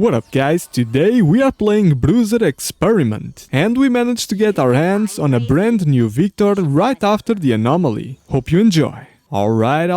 What up guys, today we are playing Bruiser Experiment and we managed to get our hands on a brand new Viktor right after the Anomaly. Hope you enjoy. Alright.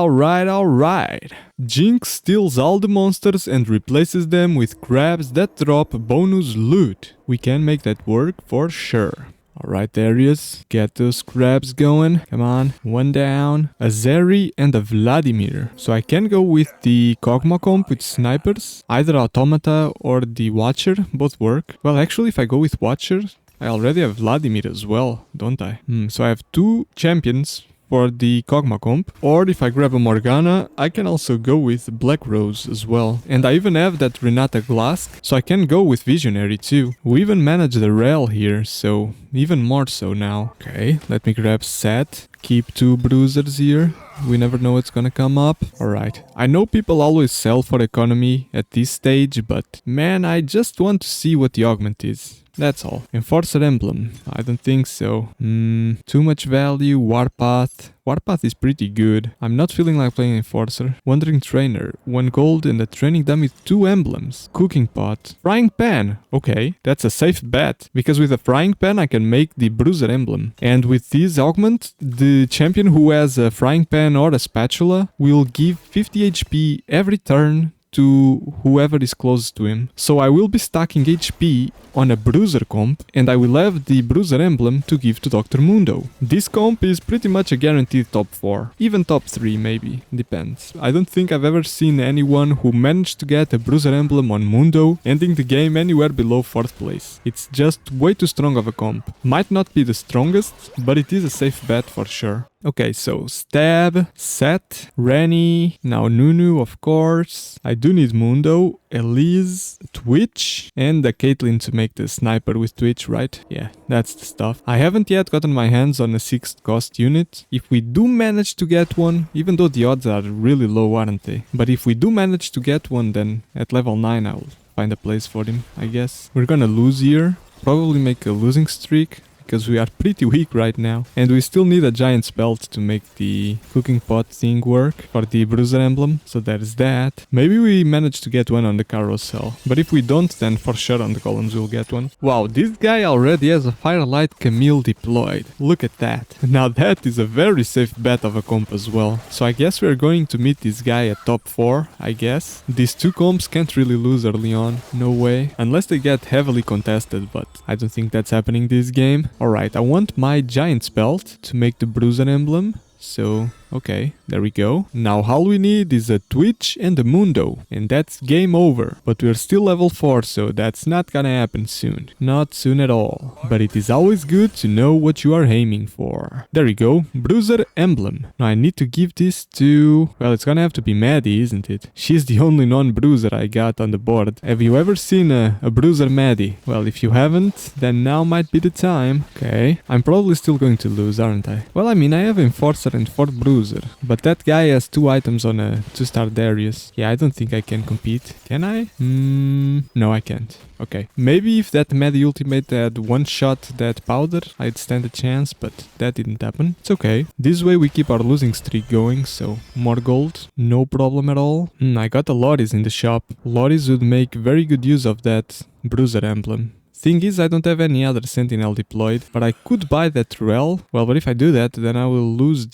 Jinx steals all the monsters and replaces them with crabs that drop bonus loot. We can make that work for sure. Alright, there he is. Get those crabs going. Come on. One down. A Zeri and a Vladimir. So I can go with the Kog'Maw comp with snipers. Either Automata or the Watcher. Both work. Well, actually, if I go with Watcher, I already have Vladimir as well, don't I? So I have two champions for the Kog'Maw comp, or if I grab a Morgana, I can also go with Black Rose as well. And I even have that Renata Glask, so I can go with Visionary too. We even manage the Rel here, so even more so now. Okay, let me grab Set. Keep two bruisers here. We never know what's gonna come up. Alright, I know people always sell for economy at this stage, but man, I just want to see what the augment is. That's all. Enforcer Emblem. I don't think so. Too much value. Warpath. Warpath is pretty good. I'm not feeling like playing Enforcer. Wandering Trainer. 1 gold and a training dummy with 2 emblems. Cooking Pot. Frying Pan. Okay, that's a safe bet. Because with a Frying Pan I can make the Bruiser Emblem. And with this augment, the champion who has a Frying Pan or a Spatula will give 50 HP every turn to whoever is closest to him. So I will be stacking HP on a Bruiser comp and I will have the Bruiser emblem to give to Dr. Mundo. This comp is pretty much a guaranteed top 4, even top 3 maybe, depends. I don't think I've ever seen anyone who managed to get a Bruiser emblem on Mundo ending the game anywhere below 4th place. It's just way too strong of a comp. Might not be the strongest, but it is a safe bet for sure. Okay, so Stab, Set, Rennie, now Nunu of course. I do need Mundo, Elise, Twitch, and a Caitlyn to make the sniper with Twitch, right? Yeah, that's the stuff. I haven't yet gotten my hands on a 6th cost unit. If we do manage to get one, even though the odds are really low, aren't they? But if we do manage to get one, then at level 9 I'll find a place for him, I guess. We're gonna lose here, probably make a losing streak, because we are pretty weak right now. And we still need a giant belt to make the cooking pot thing work for the Bruiser emblem. So that is that. Maybe we manage to get one on the carousel. But if we don't, then for sure on the columns we'll get one. Wow, this guy already has a Firelight Camille deployed. Look at that. Now that is a very safe bet of a comp as well. So I guess we're going to meet this guy at top 4, I guess. These two comps can't really lose early on. No way. Unless they get heavily contested, but I don't think that's happening this game. Alright, I want my Giant's Belt to make the Bruiser emblem. So, okay, there we go. Now all we need is a Twitch and a Mundo, and that's game over. But we're still level 4, so that's not gonna happen soon. Not soon at all. But it is always good to know what you are aiming for. There we go, Bruiser emblem. Now I need to give this to... well, it's gonna have to be Maddie, isn't it? She's the only non-bruiser I got on the board. Have you ever seen a bruiser Maddie? Well, if you haven't, then now might be the time. Okay, I'm probably still going to lose, aren't I? Well, I mean, I have Enforcer and 4 bruiser, but that guy has 2 items on a 2-star Darius. Yeah, I don't think I can compete. Can I? No, I can't. Okay, maybe if that Maddie ultimate had one-shot that powder, I'd stand a chance, but that didn't happen. It's okay. This way we keep our losing streak going, so more gold, no problem at all. I got a Loris in the shop. Loris would make very good use of that Bruiser emblem. Thing is, I don't have any other Sentinel deployed, but I could buy that Rel. Well, but if I do that, then I will lose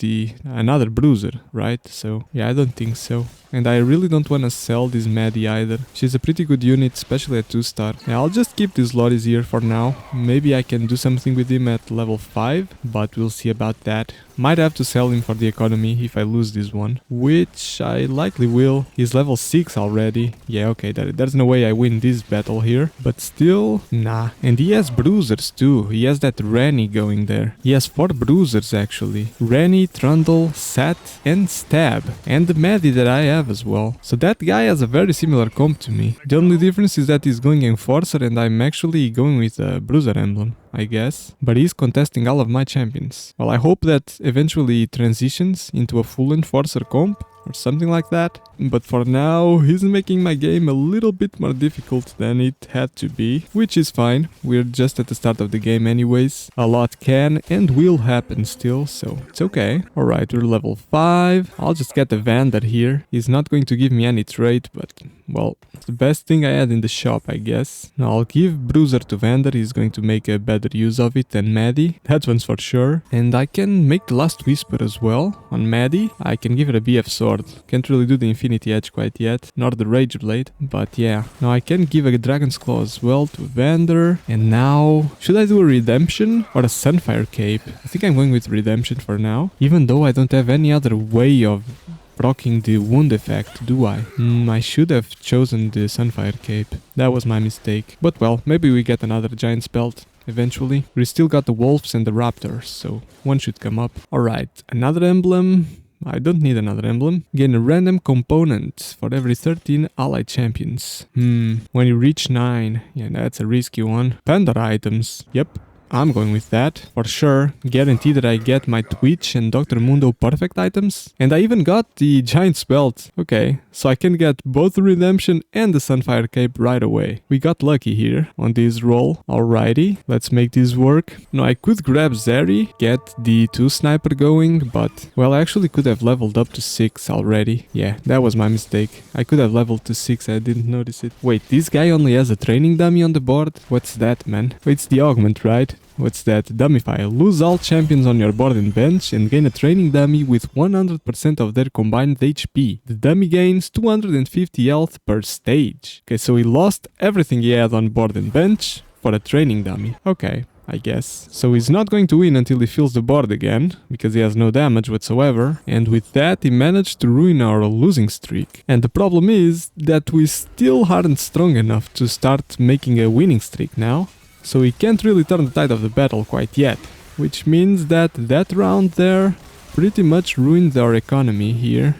another Bruiser, right? So, yeah, I don't think so. And I really don't want to sell this Maddie either. She's a pretty good unit, especially at 2-star. Yeah, I'll just keep this Loris here for now. Maybe I can do something with him at level 5, but we'll see about that. Might have to sell him for the economy if I lose this one, which I likely will. He's level 6 already. Yeah, okay, there's no way I win this battle here. But still, nah. And he has bruisers too. He has that Rennie going there. He has 4 bruisers actually. Rennie, Trundle, Sat, and Stab. And the Maddie that I have as well. So that guy has a very similar comp to me. The only difference is that he's going Enforcer and I'm actually going with a Bruiser emblem, I guess. But he's contesting all of my champions. Well, I hope that eventually he transitions into a full Enforcer comp. or something like that. But for now, he's making my game a little bit more difficult than it had to be, which is fine. We're just at the start of the game anyways. A lot can and will happen still, so it's okay. Alright, we're level 5. I'll just get the Vander here. He's not going to give me any trait, but, well, it's the best thing I had in the shop, I guess. Now I'll give Bruiser to Vander. He's going to make a better use of it than Maddie. That one's for sure. And I can make the Last Whisper as well on Maddie. I can give it a BF Sword. Can't really do the Infinity Edge quite yet, nor the Rage Blade, but yeah. Now I can give a Dragon's Claw as well to Vander. And now, should I do a Redemption or a Sunfire Cape? I think I'm going with Redemption for now, even though I don't have any other way of proccing the wound effect, do I? I should have chosen the Sunfire Cape. That was my mistake. But well, maybe we get another Giant's Belt eventually. We still got the Wolves and the Raptors, so one should come up. Alright, another emblem. I don't need another emblem. Gain a random component for every 13 allied champions. When you reach 9. Yeah, that's a risky one. Pandora items. Yep. I'm going with that, for sure. Guarantee that I get my Twitch and Dr. Mundo perfect items. And I even got the Giant's Belt. Okay, so I can get both the Redemption and the Sunfire Cape right away. We got lucky here on this roll. Alrighty, let's make this work. Now I could grab Zeri, get the 2 sniper going, but, well, I actually could have leveled up to 6 already. Yeah, that was my mistake. I could have leveled to 6, I didn't notice it. Wait, this guy only has a training dummy on the board? What's that, man? Wait, it's the Augment, right? What's that? Dummify. Lose all champions on your board and bench and gain a training dummy with 100% of their combined HP. The dummy gains 250 health per stage. Okay, so he lost everything he had on board and bench for a training dummy. Okay, I guess. So he's not going to win until he fills the board again, because he has no damage whatsoever. And with that, he managed to ruin our losing streak. And the problem is that we still aren't strong enough to start making a winning streak now. So we can't really turn the tide of the battle quite yet, which means that that round there pretty much ruined our economy here.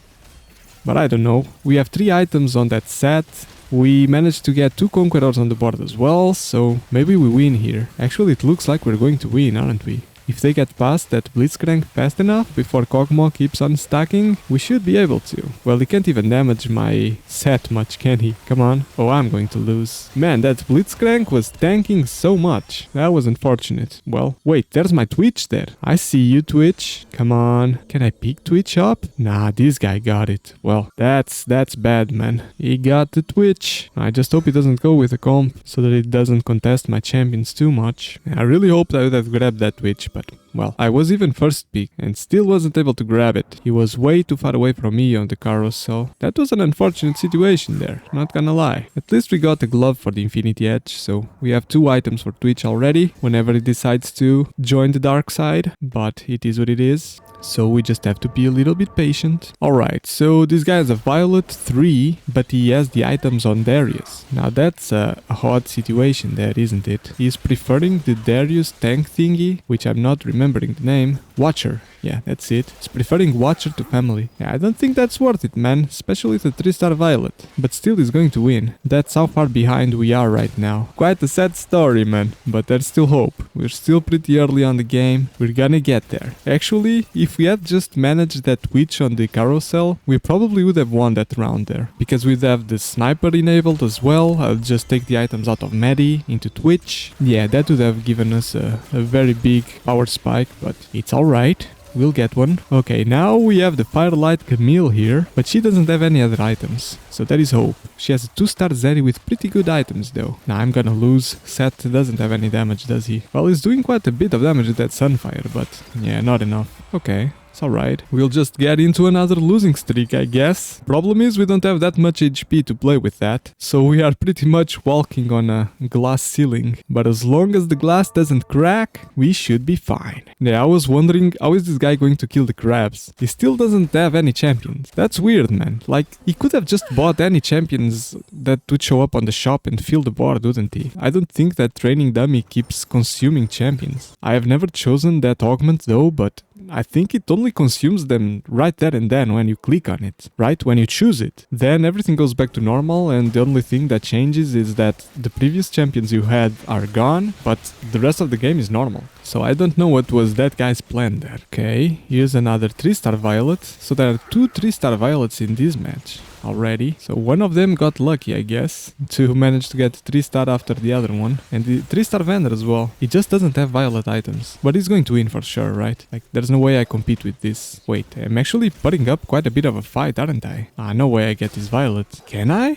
But I don't know, we have 3 items on that set, we managed to get 2 Conquerors on the board as well, so maybe we win here. Actually, it looks like we're going to win, aren't we? If they get past that Blitzcrank fast enough before Kog'Maw keeps on stacking, we should be able to. Well, he can't even damage my set much, can he? Come on. Oh, I'm going to lose. Man, that Blitzcrank was tanking so much. That was unfortunate. Well, wait, there's my Twitch there. I see you, Twitch. Come on. Can I pick Twitch up? Nah, this guy got it. Well, that's bad, man. He got the Twitch. I just hope he doesn't go with a comp so that it doesn't contest my champions too much. I really hoped I would have grabbed that Twitch, but well, I was even first pick and still wasn't able to grab it. He was way too far away from me on the carousel. That was an unfortunate situation there, not gonna lie. At least we got a glove for the Infinity Edge, so we have 2 items for Twitch already whenever he decides to join the dark side, but it is what it is. So we just have to be a little bit patient. Alright, so this guy has a Violet 3, but he has the items on Darius. Now that's a odd situation there, isn't it? He's preferring the Darius tank thingy, which I'm not remembering the name. Watcher. Yeah, that's it. He's preferring Watcher to Family. Yeah, I don't think that's worth it, man. Especially with a 3-star Violet. But still he's going to win. That's how far behind we are right now. Quite a sad story, man. But there's still hope. We're still pretty early on the game. We're gonna get there. Actually, if we had just managed that Twitch on the carousel, we probably would have won that round there. Because we'd have the Sniper enabled as well. I'll just take the items out of Maddie into Twitch. Yeah, that would have given us a very big power spike, but it's alright. We'll get one. Okay, now we have the Firelight Camille here, but she doesn't have any other items, so that is hope. She has a 2-star Zeri with pretty good items though. Now I'm gonna lose. Seth doesn't have any damage, does he? Well, he's doing quite a bit of damage with that Sunfire, but yeah, not enough. Okay. It's alright. We'll just get into another losing streak, I guess. Problem is we don't have that much HP to play with that, so we are pretty much walking on a glass ceiling. But as long as the glass doesn't crack, we should be fine. Yeah, I was wondering, how is this guy going to kill the crabs? He still doesn't have any champions. That's weird, man. Like, he could have just bought any champions that would show up on the shop and fill the board, wouldn't he? I don't think that training dummy keeps consuming champions. I have never chosen that augment though, but I think it only only consumes them right there and then when you click on it, right? When you choose it. Then everything goes back to normal, and the only thing that changes is that the previous champions you had are gone, but the rest of the game is normal. So I don't know what was that guy's plan there. Okay, here's another 3-star Violet. So there are 2 3-star Violets in this match already. So one of them got lucky, I guess, to manage to get 3-star after the other one. And the 3-star Vander as well. He just doesn't have Violet items. But he's going to win for sure, right? Like, there's no way I compete with this. Wait, I'm actually putting up quite a bit of a fight, aren't I? No way I get this Violet. Can I?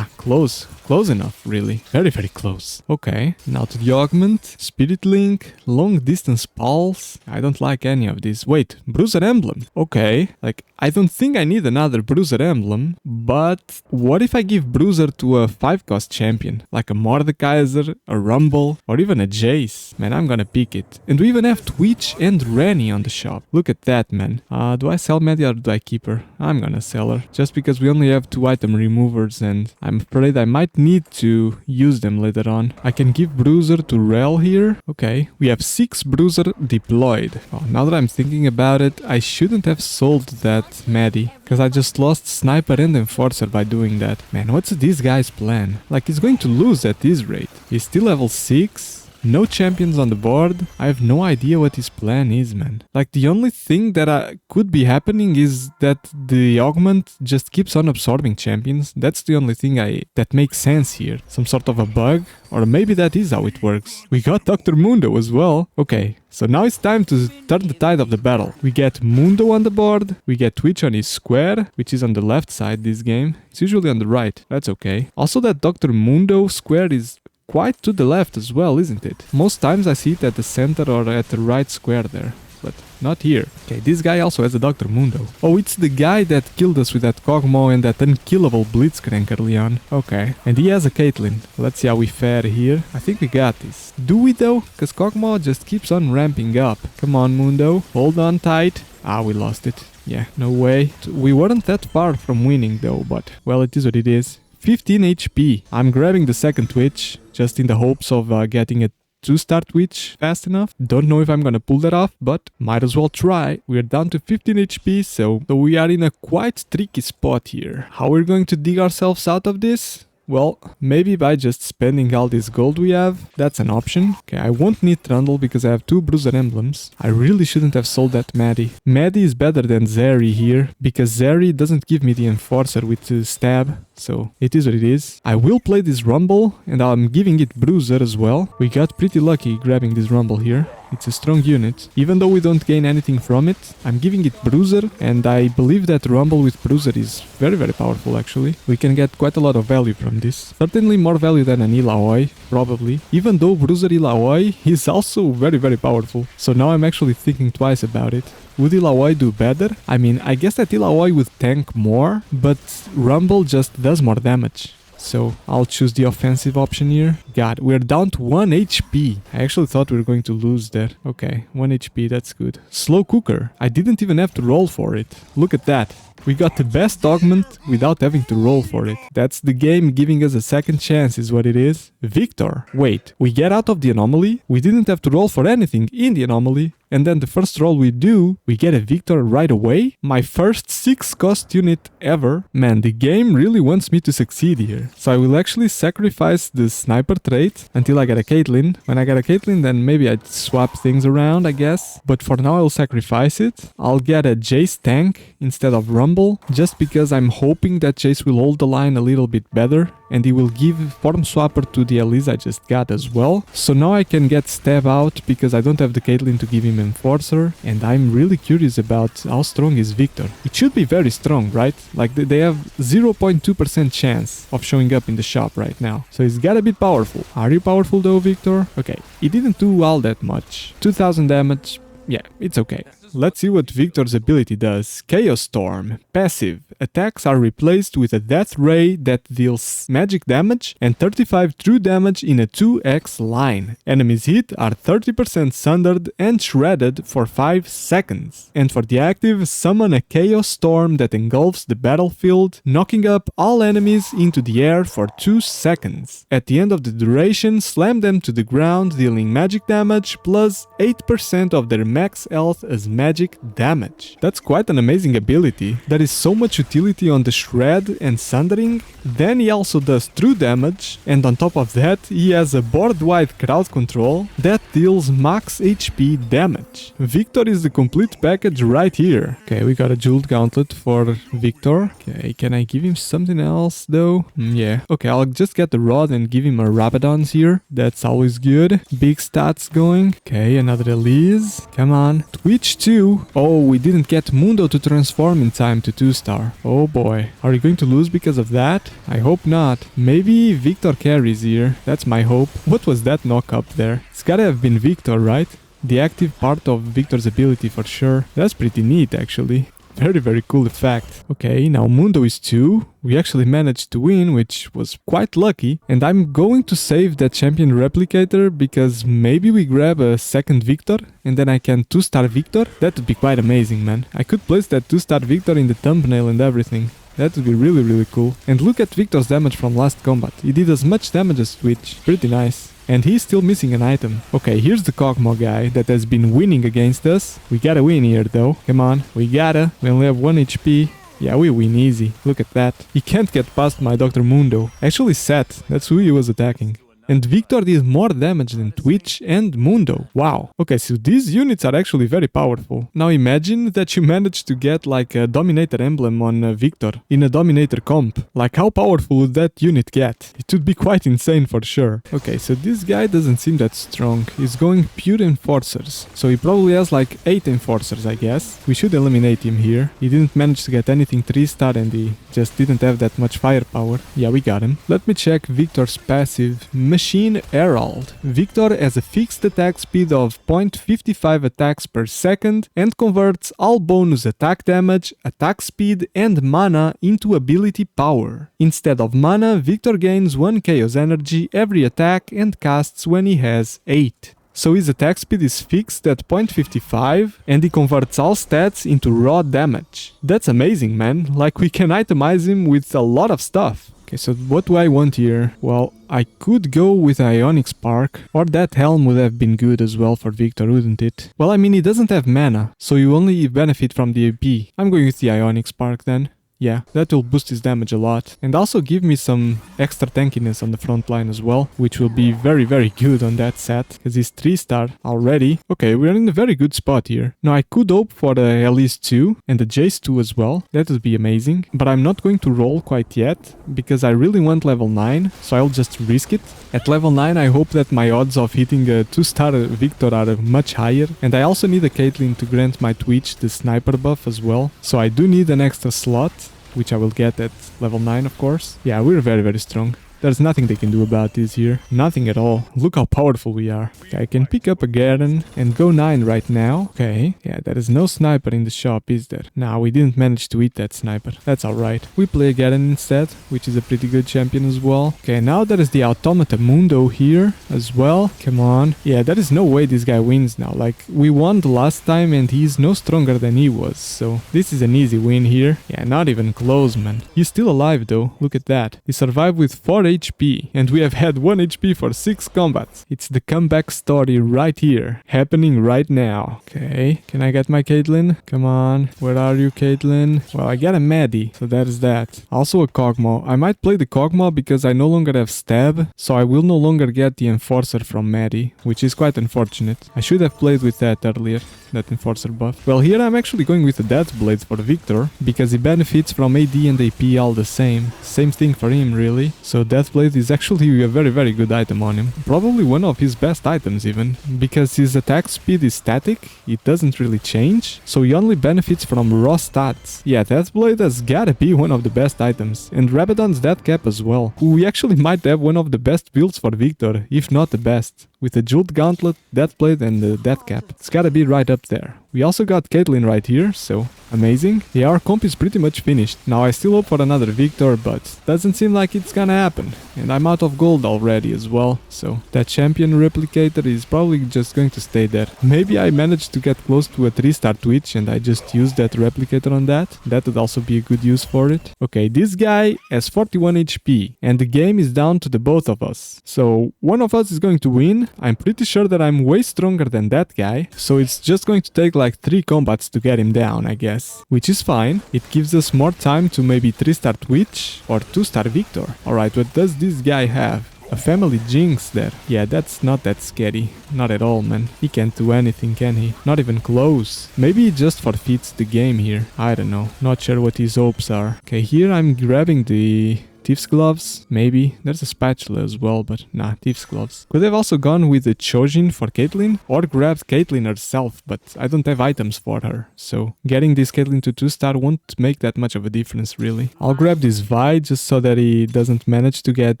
Close. Close enough, really. Very, very close. Okay, now to the Augment, Spirit Link, Long Distance Pulse. I don't like any of these. Wait, Bruiser Emblem. Okay, like, I don't think I need another Bruiser Emblem, but what if I give Bruiser to a 5-cost champion? Like a Mordekaiser, a Rumble, or even a Jace? Man, I'm gonna pick it. And we even have Twitch and Rennie on the shop. Look at that, man. Do I sell Media or do I keep her? I'm gonna sell her. Just because we only have 2 item removers and I'm afraid I might need to use them later on. I can give Bruiser to Rel here. Okay, we have 6 Bruiser deployed. Oh, now that I'm thinking about it, I shouldn't have sold that Maddie, because I just lost Sniper and Enforcer by doing that. Man, what's this guy's plan? Like, he's going to lose at this rate. He's still level 6. No champions on the board. I have no idea what his plan is, man. Like, the only thing that could be happening is that the Augment just keeps on absorbing champions. That's the only thing that makes sense here. Some sort of a bug, or maybe that is how it works. We got Dr. Mundo as well. Okay, so now it's time to turn the tide of the battle. We get Mundo on the board. We get Twitch on his square, which is on the left side this game. It's usually on the right. That's okay. Also, that Dr. Mundo square is quite to the left as well, isn't it? Most times I see it at the center or at the right square there, but not here. Okay, this guy also has a Dr. Mundo. Oh, it's the guy that killed us with that Kog'Maw and that unkillable Blitzcrank early on. Okay, and he has a Caitlyn. Let's see how we fare here. I think we got this. Do we though? Because Kog'Maw just keeps on ramping up. Come on, Mundo. Hold on tight. We lost it. Yeah, no way. We weren't that far from winning though, but well, it is what it is. 15 HP. I'm grabbing the second Twitch, just in the hopes of getting a 2-star Twitch fast enough. Don't know if I'm gonna pull that off, but might as well try. We're down to 15 HP, so we are in a quite tricky spot here. How we're going to dig ourselves out of this? Well, maybe by just spending all this gold we have. That's an option. Okay, I won't need Trundle because I have 2 Bruiser emblems. I really shouldn't have sold that Maddie. Maddie is better than Zeri here, because Zeri doesn't give me the Enforcer with the stab. So it is what it is. I will play this Rumble, and I'm giving it Bruiser as well. We got pretty lucky grabbing this Rumble here. It's a strong unit. Even though we don't gain anything from it, I'm giving it Bruiser, and I believe that Rumble with Bruiser is very, very powerful actually. We can get quite a lot of value from this. Certainly more value than an Illaoi, probably. Even though Bruiser Illaoi is also very, very powerful. So now I'm actually thinking twice about it. Would Illaoi do better? I mean, I guess that Illaoi would tank more, but Rumble just does more damage. So I'll choose the offensive option here. God, we're down to 1 HP. I actually thought we were going to lose there. Okay, 1 HP, that's good. Slow cooker. I didn't even have to roll for it. Look at that. We got the best Augment without having to roll for it. That's the game giving us a second chance is what it is. Viktor. Wait, we get out of the Anomaly? We didn't have to roll for anything in the Anomaly. And then the first roll we do, we get a Viktor right away? My first 6-cost unit ever? Man, the game really wants me to succeed here. So I will actually sacrifice the sniper trait until I get a Caitlyn. When I get a Caitlyn, then maybe I'd swap things around, I guess. But for now, I'll sacrifice it. I'll get a Jace tank instead of Rumble, just because I'm hoping that Jace will hold the line a little bit better. And he will give Form Swapper to the Elise I just got as well. So now I can get Stab out because I don't have the Caitlyn to give him Enforcer. And I'm really curious about how strong is Viktor. It should be very strong, right? Like they have 0.2% chance of showing up in the shop right now. So he's gotta be powerful. Are you powerful though, Viktor? Okay, he didn't do all that much. 2000 damage. Yeah, it's okay. Let's see what Viktor's ability does. Chaos Storm. Passive. Attacks are replaced with a Death Ray that deals magic damage and 35 true damage in a 2x line. Enemies hit are 30% sundered and shredded for 5 seconds. And for the active, summon a Chaos Storm that engulfs the battlefield, knocking up all enemies into the air for 2 seconds. At the end of the duration, slam them to the ground, dealing magic damage plus 8% of their max health as magic damage. That's quite an amazing ability. There is so much utility on the Shred and Sundering. Then he also does true damage, and on top of that he has a board-wide crowd control that deals max HP damage. Viktor is the complete package right here. Okay, we got a Jeweled Gauntlet for Viktor. Okay, can I give him something else though? Yeah. Okay, I'll just get the Rod and give him a Rabadons here. That's always good. Big stats going. Okay, another Elise. Come on. Twitch 2. Oh, we didn't get Mundo to transform in time to 2-star. Oh boy. Are we going to lose because of that? I hope not. Maybe Viktor carries here. That's my hope. What was that knock up there? It's gotta have been Viktor, right? The active part of Viktor's ability for sure. That's pretty neat actually. Very cool effect. Okay, now Mundo is 2. We actually managed to win, which was quite lucky. And I'm going to save that champion replicator because maybe we grab a second Viktor and then I can 2-star Viktor. That would be quite amazing, man. I could place that 2-star Viktor in the thumbnail and everything. That would be really cool. And look at Viktor's damage from last combat. He did as much damage as Twitch. Pretty nice. And he's still missing an item. Okay, here's the Kog'Maw guy that has been winning against us. We gotta win here though. Come on, we gotta. We only have 1 HP. Yeah, we win easy. Look at that. He can't get past my Dr. Mundo. Actually Seth, that's who he was attacking. And Viktor did more damage than Twitch and Mundo. Wow. Okay, so these units are actually very powerful. Now imagine that you managed to get like a Dominator emblem on Viktor in a Dominator comp. Like how powerful would that unit get? It would be quite insane for sure. Okay, so this guy doesn't seem that strong. He's going pure Enforcers. So he probably has like 8 Enforcers, I guess. We should eliminate him here. He didn't manage to get anything 3-star and he just didn't have that much firepower. Yeah, we got him. Let me check Viktor's passive. Machine Herald. Viktor has a fixed attack speed of 0.55 attacks per second and converts all bonus attack damage, attack speed and mana into ability power. Instead of mana, Viktor gains 1 chaos energy every attack and casts when he has 8. So his attack speed is fixed at 0.55 and he converts all stats into raw damage. That's amazing, man. Like we can itemize him with a lot of stuff. Okay, so what do I want here? Well, I could go with Ionic Spark, or that Helm would have been good as well for Viktor, wouldn't it? Well, I mean, he doesn't have mana, so you only benefit from the AP. I'm going with the Ionic Spark then. Yeah, that will boost his damage a lot. And also give me some extra tankiness on the front line as well, which will be very good on that set, because he's 3-star already. Okay, we're in a very good spot here. Now I could hope for the Elise 2 and the Jace 2 as well. That would be amazing. But I'm not going to roll quite yet, because I really want level 9, so I'll just risk it. At level 9 I hope that my odds of hitting a 2-star Viktor are much higher. And I also need a Caitlyn to grant my Twitch the sniper buff as well. So I do need an extra slot, which I will get at level 9 of course. Yeah, we're very strong. There's nothing they can do about this here. Nothing at all. Look how powerful we are. Okay, I can pick up a Garen and go 9 right now. Okay, yeah, there is no sniper in the shop, is there? Nah, we didn't manage to eat that sniper. That's alright. We play a Garen instead, which is a pretty good champion as well. Okay, now there is the Automata Mundo here as well. Come on. Yeah, there is no way this guy wins now. Like, we won the last time and he's no stronger than he was. So, this is an easy win here. Yeah, not even close, man. He's still alive though. Look at that. He survived with 4 HP, and we have had 1 HP for 6 combats. It's the comeback story right here, happening right now. Okay, can I get my Caitlyn? Come on, where are you, Caitlyn? Well, I got a Maddie, so that is that. Also a Kog'Maw. I might play the Kog'Maw because I no longer have Stab, so I will no longer get the Enforcer from Maddie, which is quite unfortunate. I should have played with that earlier, that Enforcer buff. Well, here I'm actually going with the Death Blade for Viktor, because he benefits from AD and AP all the same. Same thing for him, really. So Death Blade is actually a very good item on him. Probably one of his best items even, because his attack speed is static, it doesn't really change, so he only benefits from raw stats. Yeah, Death Blade has gotta be one of the best items, and Rabadon's Death Cap as well. We actually might have one of the best builds for Viktor, if not the best. With the Jeweled Gauntlet, Death Blade and the Death Cap. It's gotta be right up there. We also got Caitlyn right here, so amazing. Yeah, our comp is pretty much finished. Now I still hope for another Viktor, but doesn't seem like it's gonna happen. And I'm out of gold already as well, so that champion replicator is probably just going to stay there. Maybe I managed to get close to a 3-star Twitch and I just used that replicator on that. That would also be a good use for it. Okay, this guy has 41 HP and the game is down to the both of us. So one of us is going to win again. I'm pretty sure that I'm way stronger than that guy, so it's just going to take like 3 combats to get him down, I guess. Which is fine. It gives us more time to maybe 3-star Twitch or 2-star Viktor. Alright, what does this guy have? A family jinx there. Yeah, that's not that scary. Not at all, man. He can't do anything, can he? Not even close. Maybe he just forfeits the game here. I don't know. Not sure what his hopes are. Okay, here I'm grabbing the Thief's Gloves, maybe. There's a spatula as well, but nah, Thief's Gloves. Could have also gone with the Chojin for Caitlyn, or grabbed Caitlyn herself, but I don't have items for her, so getting this Caitlyn to 2-star won't make that much of a difference, really. I'll grab this Vi just so that he doesn't manage to get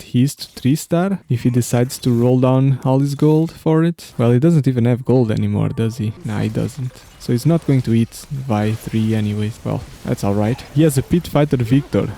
his to 3-star if he decides to roll down all his gold for it. Well, he doesn't even have gold anymore, does he? Nah, he doesn't. So he's not going to eat Vi 3 anyways. Well, that's alright. He has a pit fighter Viktor.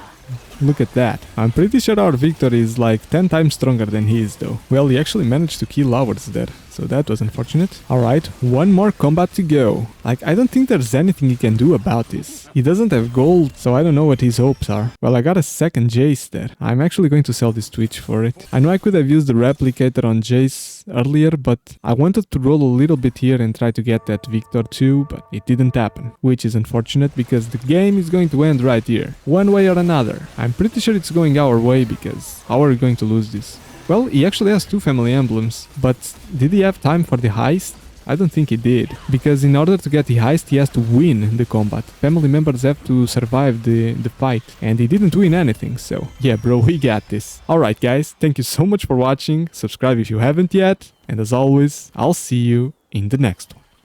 Look at that. I'm pretty sure our Viktor is like 10 times stronger than he is though. Well, he actually managed to kill ours there, so that was unfortunate. Alright, one more combat to go. Like, I don't think there's anything he can do about this. He doesn't have gold, so I don't know what his hopes are. Well, I got a second Jace there. I'm actually going to sell this Twitch for it. I know I could have used the replicator on Jace earlier, but I wanted to roll a little bit here and try to get that Viktor too, but it didn't happen. Which is unfortunate because the game is going to end right here. One way or another. I'm pretty sure it's going our way because how are we going to lose this? Well, he actually has 2 family emblems, but did he have time for the heist? I don't think he did, because in order to get the heist he has to win the combat. Family members have to survive the fight, and he didn't win anything, so yeah bro, we got this. Alright guys, thank you so much for watching, subscribe if you haven't yet, and as always, I'll see you in the next one.